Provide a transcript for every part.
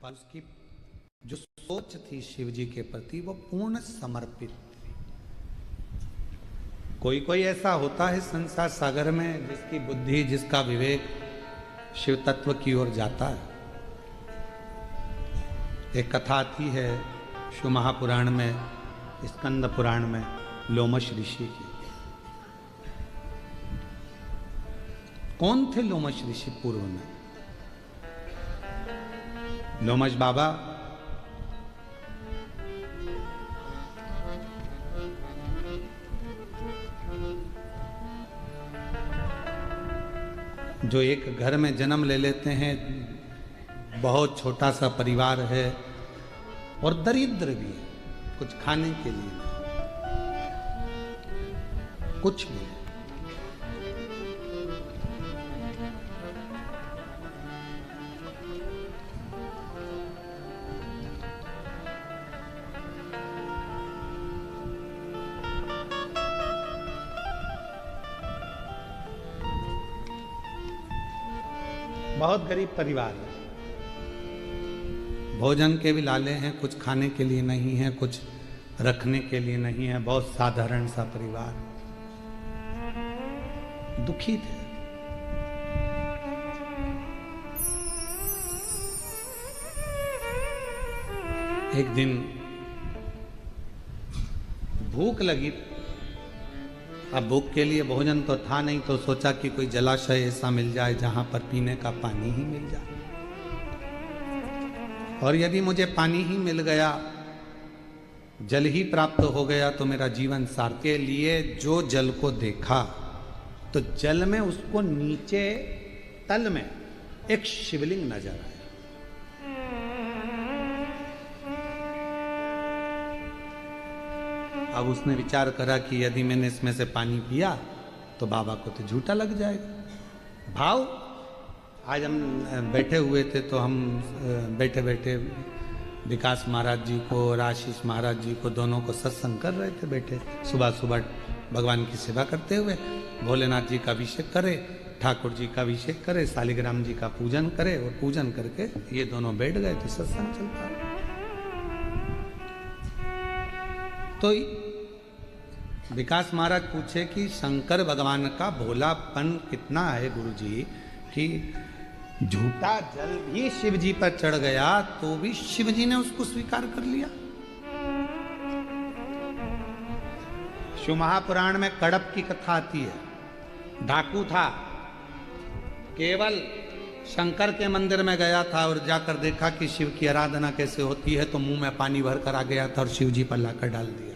पर उसकी जो सोच थी शिव जी के प्रति वो पूर्ण समर्पित थी। कोई कोई ऐसा होता है संसार सागर में जिसकी बुद्धि, जिसका विवेक शिव तत्व की ओर जाता है। एक कथा आती है शिव महापुराण में, स्कंद पुराण में, लोमश ऋषि की। कौन थे लोमश ऋषि पूर्व में? लोमश बाबा जो एक घर में जन्म ले लेते हैं, बहुत छोटा सा परिवार है और दरिद्र भी है, कुछ खाने के लिए नहीं, कुछ भी। बहुत गरीब परिवार है, भोजन के भी लाले हैं, कुछ खाने के लिए नहीं है, कुछ रखने के लिए नहीं है, बहुत साधारण सा परिवार, दुखी थे। एक दिन भूख लगी। अब भूख के लिए भोजन तो था नहीं, तो सोचा कि कोई जलाशय ऐसा मिल जाए जहां पर पीने का पानी ही मिल जाए, और यदि मुझे पानी ही मिल गया, जल ही प्राप्त हो गया तो मेरा जीवन सार्थक। के लिए जो जल को देखा तो जल में उसको नीचे तल में एक शिवलिंग नजर आया। अब उसने विचार करा कि यदि मैंने इसमें से पानी पिया तो बाबा को तो झूठा लग जाएगा। भाव, आज हम बैठे हुए थे तो हम बैठे बैठे विकास महाराज जी को और आशीष महाराज जी को, दोनों को सत्संग कर रहे थे बैठे, सुबह सुबह भगवान की सेवा करते हुए। भोलेनाथ जी का अभिषेक करे, ठाकुर जी का अभिषेक करे, शालिग्राम जी का पूजन करे, और पूजन करके ये दोनों बैठ गए तो सत्संग चलता। तो विकास महाराज पूछे कि शंकर भगवान का भोलापन कितना है गुरुजी, कि झूठा जल भी शिव जी पर चढ़ गया तो भी शिव जी ने उसको स्वीकार कर लिया। शिव महापुराण में कड़प की कथा आती है। डाकू था, केवल शंकर के मंदिर में गया था और जाकर देखा कि शिव की आराधना कैसे होती है, तो मुंह में पानी भर कर आ गया था और शिव जी पर लाकर डाल दिया।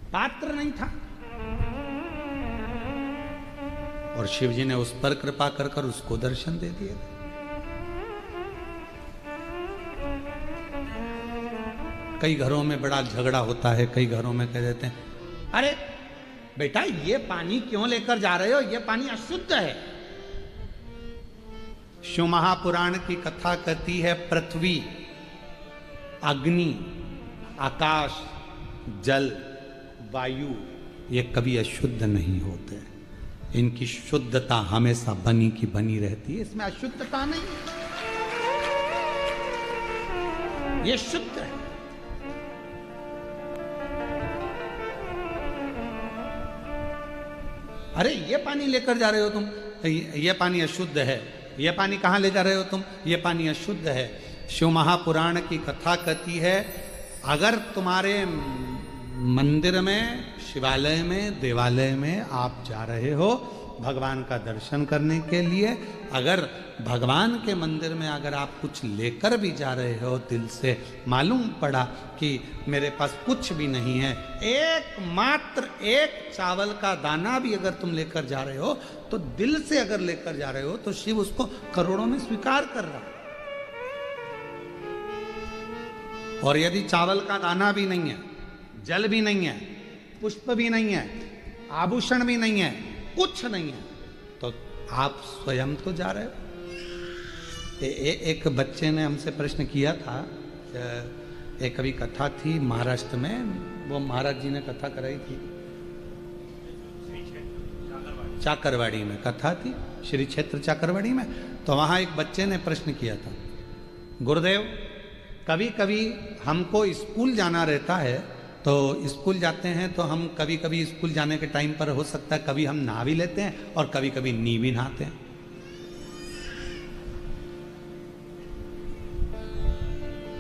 पात्र नहीं था, और शिव जी ने उस पर कृपा कर कर उसको दर्शन दे दिए। कई घरों में बड़ा झगड़ा होता है, कई घरों में कह देते हैं, अरे बेटा ये पानी क्यों लेकर जा रहे हो, ये पानी अशुद्ध है। शिव महापुराण की कथा कहती है पृथ्वी, अग्नि, आकाश, जल, वायु ये कभी अशुद्ध नहीं होते। इनकी शुद्धता हमेशा बनी की बनी रहती है, इसमें अशुद्धता नहीं, ये शुद्ध है। अरे ये पानी लेकर जा रहे हो तुम, ये पानी अशुद्ध है। ये पानी कहाँ ले जा रहे हो तुम, ये पानी अशुद्ध है। शिव महापुराण की कथा कहती है, अगर तुम्हारे मंदिर में, शिवालय में, देवालय में आप जा रहे हो भगवान का दर्शन करने के लिए, अगर भगवान के मंदिर में अगर आप कुछ लेकर भी जा रहे हो, दिल से मालूम पड़ा कि मेरे पास कुछ भी नहीं है, एकमात्र एक चावल का दाना भी अगर तुम लेकर जा रहे हो, तो दिल से अगर लेकर जा रहे हो तो शिव उसको करोड़ों में स्वीकार कर रहा है। और यदि चावल का दाना भी नहीं है, जल भी नहीं है, पुष्प भी नहीं है, आभूषण भी नहीं है, कुछ नहीं है, तो आप स्वयं तो जा रहे हो। एक बच्चे ने हमसे प्रश्न किया था, एक कभी कथा थी महाराष्ट्र में, वो महाराज जी ने कथा कराई थी, चाकरवाड़ी में कथा थी, श्री क्षेत्र चाकरवाड़ी में। तो वहां एक बच्चे ने प्रश्न किया था गुरुदेव, कभी कभी हमको स्कूल जाना रहता है, तो स्कूल जाते हैं तो हम कभी कभी स्कूल जाने के टाइम पर हो सकता है कभी हम नहा भी लेते हैं और कभी कभी नी भी नहाते हैं।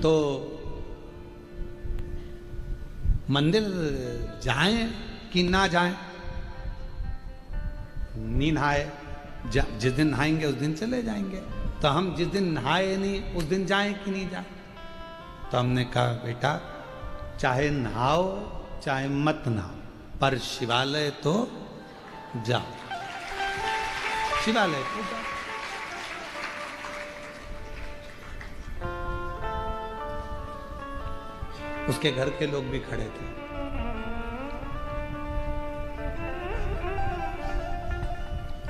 तो मंदिर जाएं कि ना जाएं? नी नहाए, जिस दिन नहाएंगे उस दिन चले जाएंगे। तो हम जिस दिन नहाए नहीं उस दिन जाएं कि नहीं जाएं? तो हमने कहा बेटा, चाहे नहाओ चाहे मत नहाओ, पर शिवालय तो जाओ, शिवालय तो जाओ। उसके घर के लोग भी खड़े थे।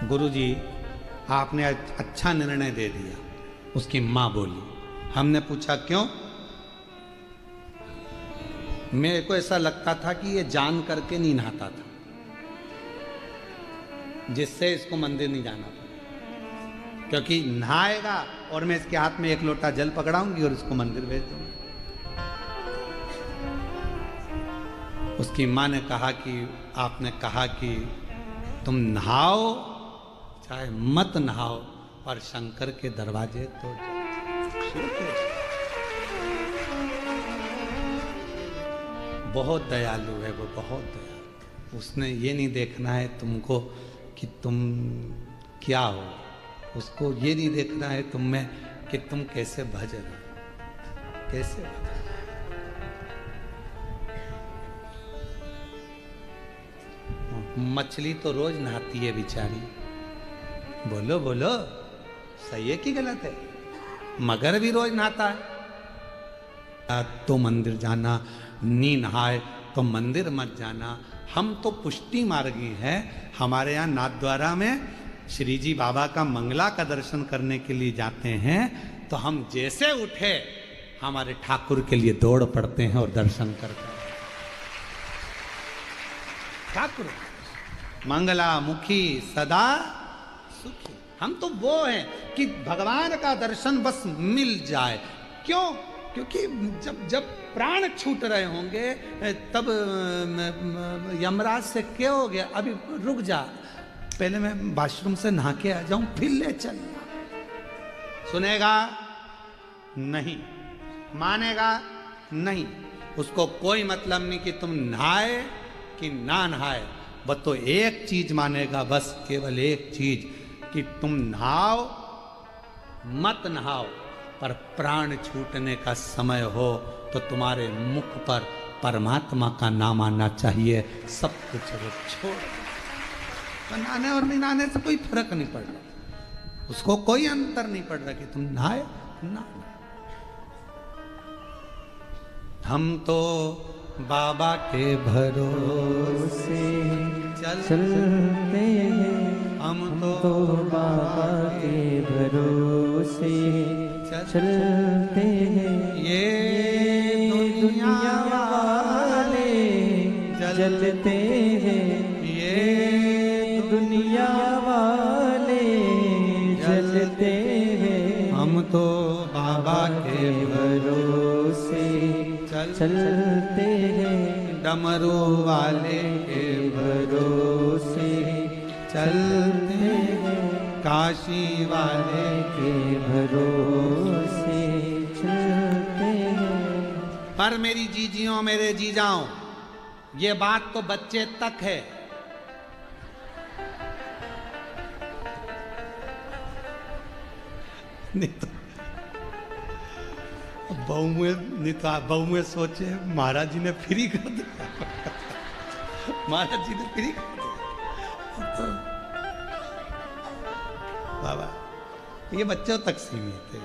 गुरुजी, आपने अच्छा निर्णय दे दिया, उसकी मां बोली। हमने पूछा क्यों? मेरे को ऐसा लगता था कि ये जान करके नहीं नहाता था, जिससे इसको मंदिर नहीं जाना पड़ा, क्योंकि नहाएगा और मैं इसके हाथ में एक लोटा जल पकड़ाऊंगी और इसको मंदिर भेज दूंगी। उसकी मां ने कहा कि आपने कहा कि तुम नहाओ चाहे मत नहाओ, पर शंकर के दरवाजे तो जाओ। बहुत दयालु है वो, बहुत दयालु। उसने ये नहीं देखना है तुमको कि तुम क्या हो, उसको ये नहीं देखना है तुम में कि तुम कैसे भज रहे हो, कैसे भज। मछली तो रोज नहाती है बेचारी, बोलो बोलो, सही है कि गलत है? मगर भी रोज नहाता है। तो मंदिर जाना, नी नहाए तो मंदिर मत जाना। हम तो पुष्टि मार्गी हैं। हमारे यहाँ नाथद्वारा में श्री जी बाबा का मंगला का दर्शन करने के लिए जाते हैं, तो हम जैसे उठे हमारे ठाकुर के लिए दौड़ पड़ते हैं और दर्शन करते हैं। ठाकुर मंगला मुखी सदा सुखी। हम तो वो हैं कि भगवान का दर्शन बस मिल जाए। क्यों? क्योंकि जब प्राण छूट रहे होंगे तब यमराज से क्या हो गया, अभी रुक जा, पहले मैं वॉशरूम से नहा के आ जाऊं फिर ले चल। सुनेगा नहीं, मानेगा नहीं। उसको कोई मतलब नहीं कि तुम नहाए कि ना नहाए, बस तो एक चीज मानेगा, बस केवल एक चीज कि तुम नहाओ मत नहाओ, पर प्राण छूटने का समय हो तो तुम्हारे मुख पर परमात्मा का नाम आना चाहिए। सब कुछ वो छोड़, नहाने और नहीं नहाने से कोई फर्क नहीं पड़ रहा, उसको कोई अंतर नहीं पड़ रहा कि तुम नहाए ना। हम तो बाबा के भरोसे चलते हैं, हम तो बाबा के भरोसे चलते हैं। ये दुनिया वाले जलते हैं, ये दुनिया वाले जलते हैं। हम तो बाबा के भरोसे चलते हैं, डमरू वाले के भरोसे चलते हैं, काशी वाले के भरोसे चलते हैं। पर मेरी जीजियों, मेरे जीजाओं, ये बात तो बच्चे तक है। नहीं तो बहू में, नहीं तो बहू में सोचे महाराज जी ने फ्री कर दिया, महाराज जी ने फ्री कर दिया। बाबा, ये बच्चों तक सीमित है।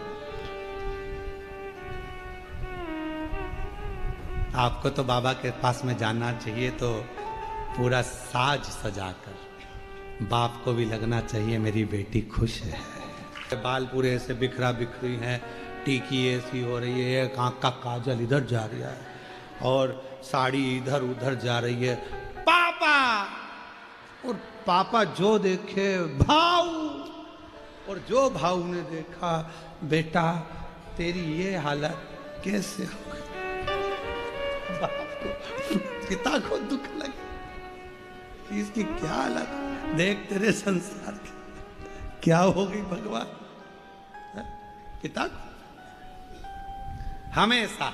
आपको तो बाबा के पास में जाना चाहिए तो पूरा साज सजाकर। बाप को भी लगना चाहिए मेरी बेटी खुश है। बाल पूरे ऐसे बिखरा बिखरी हैं, टीकी ऐसी हो रही है, एक आँख का काजल इधर जा रहा है और साड़ी इधर उधर जा रही है। पापा, और पापा जो देखे भाऊ, और जो भाऊ ने देखा बेटा तेरी ये हालत कैसे हो गई? बाप को, पिता को दुख लगे कि इसकी क्या हालत, देख तेरे संसार की क्या हो गई भगवान। पिता को हमेशा,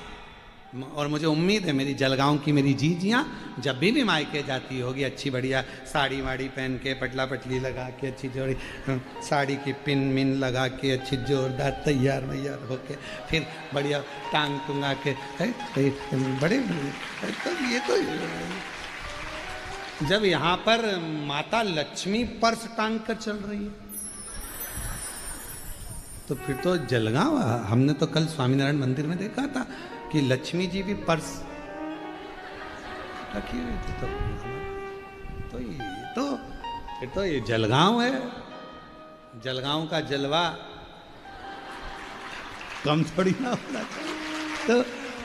और मुझे उम्मीद है मेरी जलगांव की मेरी जीजियां जब भी मायके जाती होगी, अच्छी बढ़िया साड़ी वाड़ी पहन के, पटला पटली लगा के, अच्छी जोड़ी साड़ी की पिन मिन लगा के, अच्छी जोरदार तैयार मैयार होके, फिर बढ़िया टांग टुंगा के, बड़े तो ये तो जब यहाँ पर माता लक्ष्मी पर्स टांग कर चल रही है तो फिर तो जलगांव। हमने तो कल स्वामीनारायण मंदिर में देखा था कि लक्ष्मी जी भी पर्स रखी हुई थी। तो ये तो फिर तो ये जलगांव है। जलगांव का जलवा कम थोड़ी ना होना चाहिए। तो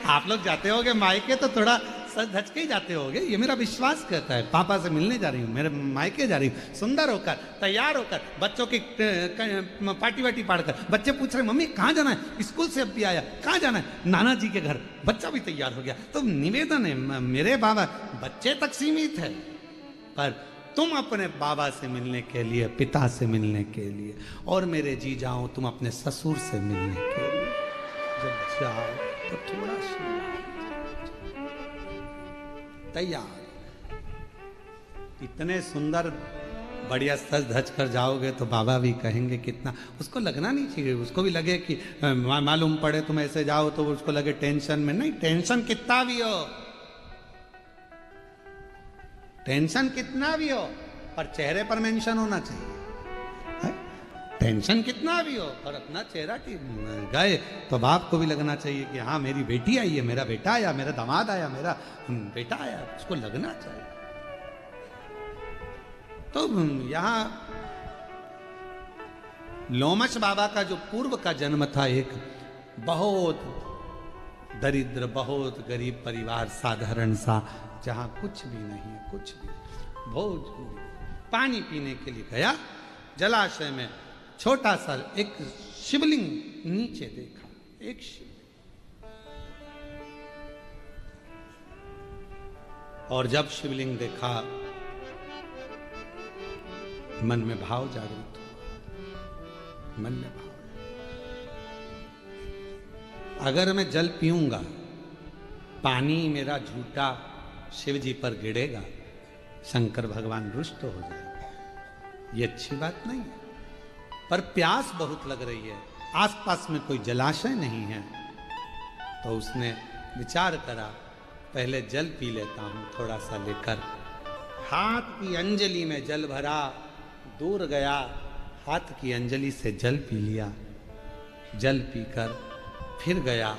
आप लोग जाते होगे मायके तो थोड़ा सच धज के ही जाते होगे, ये मेरा विश्वास कहता है। पापा से मिलने जा रही हूँ, मेरे मायके जा रही हूँ, सुंदर होकर तैयार होकर, बच्चों की पार्टी वाटी पाड़कर। बच्चे पूछ रहे मम्मी कहाँ जाना है, स्कूल से अभी आया, कहाँ जाना है, नाना जी के घर। बच्चा भी तैयार हो गया। तो निवेदन है मेरे बाबा, बच्चे तक सीमित है, पर तुम अपने बाबा से मिलने के लिए, पिता से मिलने के लिए, और मेरे जी जाओ तुम अपने ससुर से मिलने के लिए जब जाओ तो थोड़ा सा तैयार। इतने सुंदर बढ़िया सज धज कर जाओगे तो बाबा भी कहेंगे कितना। उसको लगना नहीं चाहिए, उसको भी लगे कि मालूम पड़े तुम ऐसे जाओ तो उसको लगे टेंशन में। नहीं, टेंशन कितना भी हो, टेंशन कितना भी हो, पर चेहरे पर मेंशन होना चाहिए। टेंशन कितना भी हो और अपना चेहरा गए तो बाप को भी लगना चाहिए कि हाँ मेरी बेटी आई है, मेरा बेटा आया, मेरा दामाद आया, मेरा बेटा आया, उसको लगना चाहिए। तो यहाँ लोमश बाबा का जो पूर्व का जन्म था, एक बहुत दरिद्र, बहुत गरीब परिवार, साधारण सा, जहाँ कुछ भी नहीं, कुछ भी, बहुत पानी पीने के लिए गया जलाशय में। छोटा सा एक शिवलिंग नीचे देखा, एक शिवलिंग, और जब शिवलिंग देखा मन में भाव जागृत हुआ। मन में भाव, अगर मैं जल पीऊंगा, पानी मेरा झूठा शिव जी पर गिरेगा, शंकर भगवान रुष्ट हो जाएगा, ये अच्छी बात नहीं है। पर प्यास बहुत लग रही है, आसपास में कोई जलाशय नहीं है, तो उसने विचार करा पहले जल पी लेता हूं थोड़ा सा लेकर। हाथ की अंजलि में जल भरा, दूर गया, हाथ की अंजलि से जल पी लिया। जल पीकर फिर गया,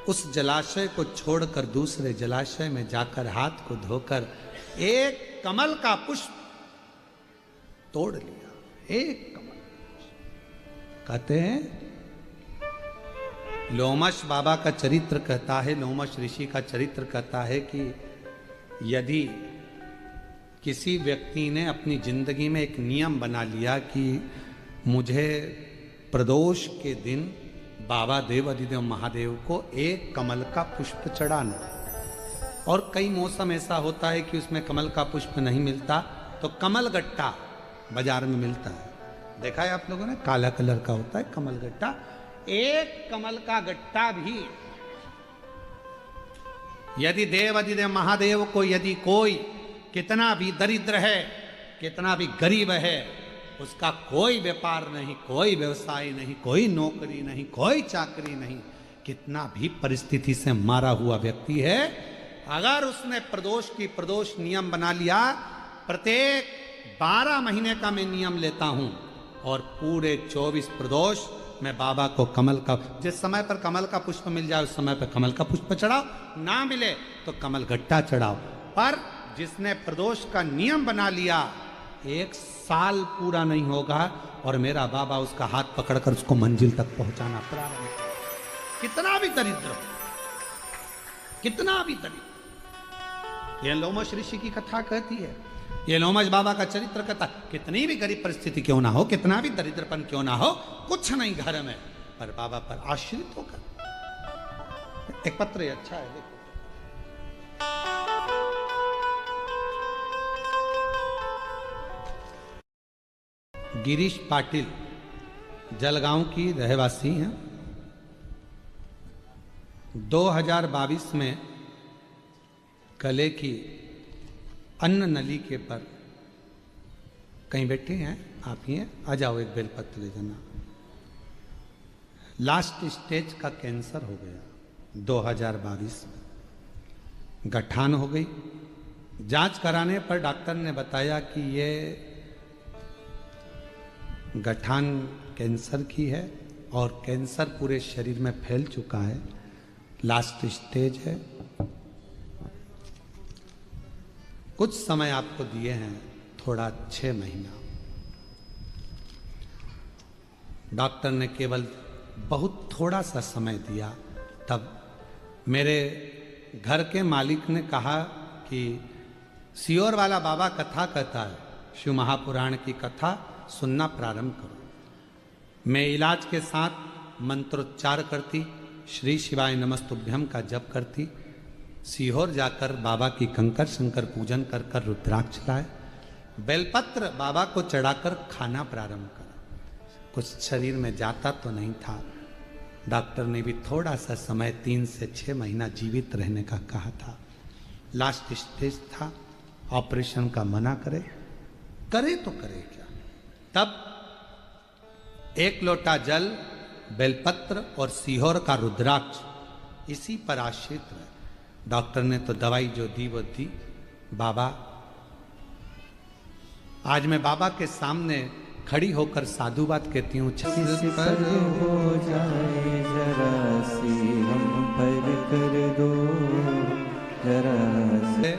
उस जलाशय को छोड़कर दूसरे जलाशय में जाकर हाथ को धोकर एक कमल का पुष्प तोड़ लिया। एक कमल, कहते हैं लोमश बाबा का चरित्र कहता है, लोमश ऋषि का चरित्र कहता है कि यदि किसी व्यक्ति ने अपनी जिंदगी में एक नियम बना लिया कि मुझे प्रदोष के दिन बाबा देव अधिदेव महादेव को एक कमल का पुष्प चढ़ाना, और कई मौसम ऐसा होता है कि उसमें कमल का पुष्प नहीं मिलता, तो कमल गट्टा बाजार में मिलता है, देखा है आप लोगों ने, काला कलर का होता है कमल गट्टा। एक कमल का गट्टा भी यदि देव अधिदेव महादेव को, यदि कोई कितना भी दरिद्र है, कितना भी गरीब है, उसका कोई व्यापार नहीं, कोई व्यवसाय नहीं, कोई नौकरी नहीं, कोई चाकरी नहीं, कितना भी परिस्थिति से मारा हुआ व्यक्ति है, अगर उसने प्रदोष की प्रदोष नियम बना लिया, प्रत्येक 12 महीने का मैं नियम लेता हूं और पूरे 24 प्रदोष मैं बाबा को कमल का, जिस समय पर कमल का पुष्प मिल जाए उस समय पर कमल का पुष्प चढ़ाओ, ना मिले तो कमल गट्टा चढ़ाओ। पर जिसने प्रदोष का नियम बना लिया, 1 साल पूरा नहीं होगा और मेरा बाबा उसका हाथ पकड़कर उसको मंजिल तक पहुंचाना प्रारंभ। कितना भी दरिद्र, कितना भी दरिद्र, यह लोमश ऋषि की कथा कहती है, ये लोमश बाबा का चरित्र कहता, कितनी भी गरीब परिस्थिति क्यों ना हो, कितना भी दरिद्रपन क्यों ना हो, कुछ नहीं घर में, पर बाबा पर आश्रित होकर। एक पत्र ये अच्छा है, देखो। गिरीश पाटिल जलगांव की रहवासी हैं। 2022 में गले की अन्न नली के पर कहीं बैठे हैं आप ही हैं, आ जाओ एक बेलपत्र ले जाना। लास्ट स्टेज का कैंसर हो गया 2022 में, गठान हो गई। जांच कराने पर डॉक्टर ने बताया कि ये गठान कैंसर की है और कैंसर पूरे शरीर में फैल चुका है, लास्ट स्टेज है। कुछ समय आपको दिए हैं, थोड़ा 6 महीना। डॉक्टर ने केवल बहुत थोड़ा सा समय दिया। तब मेरे घर के मालिक ने कहा कि सियोर वाला बाबा कथा कहता है, शिव महापुराण की कथा सुनना प्रारंभ करो। मैं इलाज के साथ मंत्रोच्चार करती, श्री शिवाय नमस्तुभ्यम का जप करती, सीहोर जाकर बाबा की कंकर शंकर पूजन कर कर रुद्राक्ष लाए, बेलपत्र बाबा को चढ़ाकर खाना प्रारंभ करा। कुछ शरीर में जाता तो नहीं था। डॉक्टर ने भी थोड़ा सा समय 3 से 6 महीना जीवित रहने का कहा था। लास्ट स्टेज था, ऑपरेशन का मना करे तो करे क्या। तब 1 लोटा जल, बेलपत्र और सीहोर का रुद्राक्ष, इसी पर आश्रित रहे। डॉक्टर ने तो दवाई जो दी वो दी। बाबा, आज मैं बाबा के सामने खड़ी होकर साधुवाद कहती हूँ। पर हो जाए जरा सी हम पर कर दो जरा सी।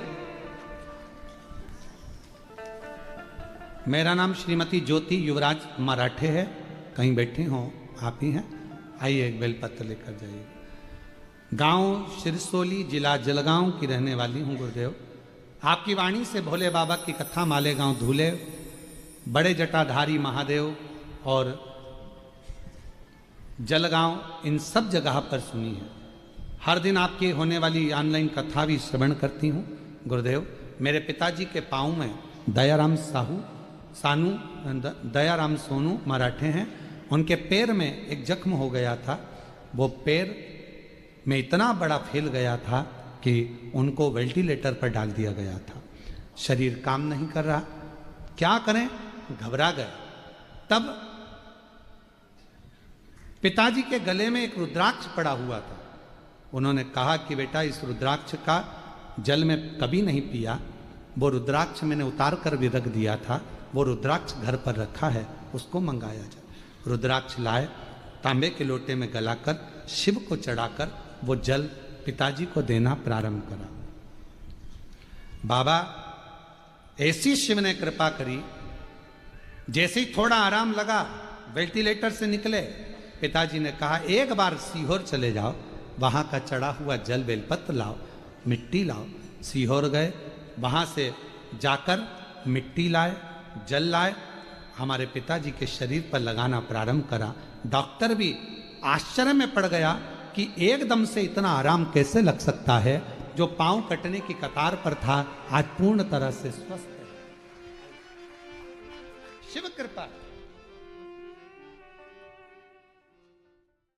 मेरा नाम श्रीमती ज्योति युवराज मराठे है। कहीं बैठे हो आप ही हैं, आइए एक बेलपत्र लेकर जाइए। गांव सिरसोली, जिला जलगांव की रहने वाली हूं गुरुदेव। आपकी वाणी से भोले बाबा की कथा मालेगांव धूले, बड़े जटाधारी महादेव और जलगांव, इन सब जगह पर सुनी है। हर दिन आपकी होने वाली ऑनलाइन कथा भी श्रवण करती हूँ गुरुदेव। मेरे पिताजी के पाँव में दयाराम दयाराम सोनू मराठे हैं। उनके पैर में एक जख्म हो गया था। वो पैर में इतना बड़ा फैल गया था कि उनको वेंटिलेटर पर डाल दिया गया था। शरीर काम नहीं कर रहा, क्या करें, घबरा गए। तब पिताजी के गले में एक रुद्राक्ष पड़ा हुआ था। उन्होंने कहा कि बेटा, इस रुद्राक्ष का जल में कभी नहीं पिया, वो रुद्राक्ष मैंने उतार कर भी रख दिया था, वो रुद्राक्ष घर पर रखा है, उसको मंगाया जाए। रुद्राक्ष लाए, तांबे के लोटे में गलाकर शिव को चढ़ाकर वो जल पिताजी को देना प्रारंभ करा। बाबा, ऐसी शिव ने कृपा करी, जैसे ही थोड़ा आराम लगा, वेंटिलेटर से निकले, पिताजी ने कहा एक बार सीहोर चले जाओ, वहां का चढ़ा हुआ जल बेलपत्र लाओ, मिट्टी लाओ। सीहोर गए, वहां से जाकर मिट्टी लाए, जल लाए, हमारे पिताजी के शरीर पर लगाना प्रारंभ करा। डॉक्टर भी आश्चर्य में पड़ गया कि एकदम से इतना आराम कैसे लग सकता है। जो पांव कटने की कतार पर था, आज पूर्ण तरह से स्वस्थ है। शिव कृपा।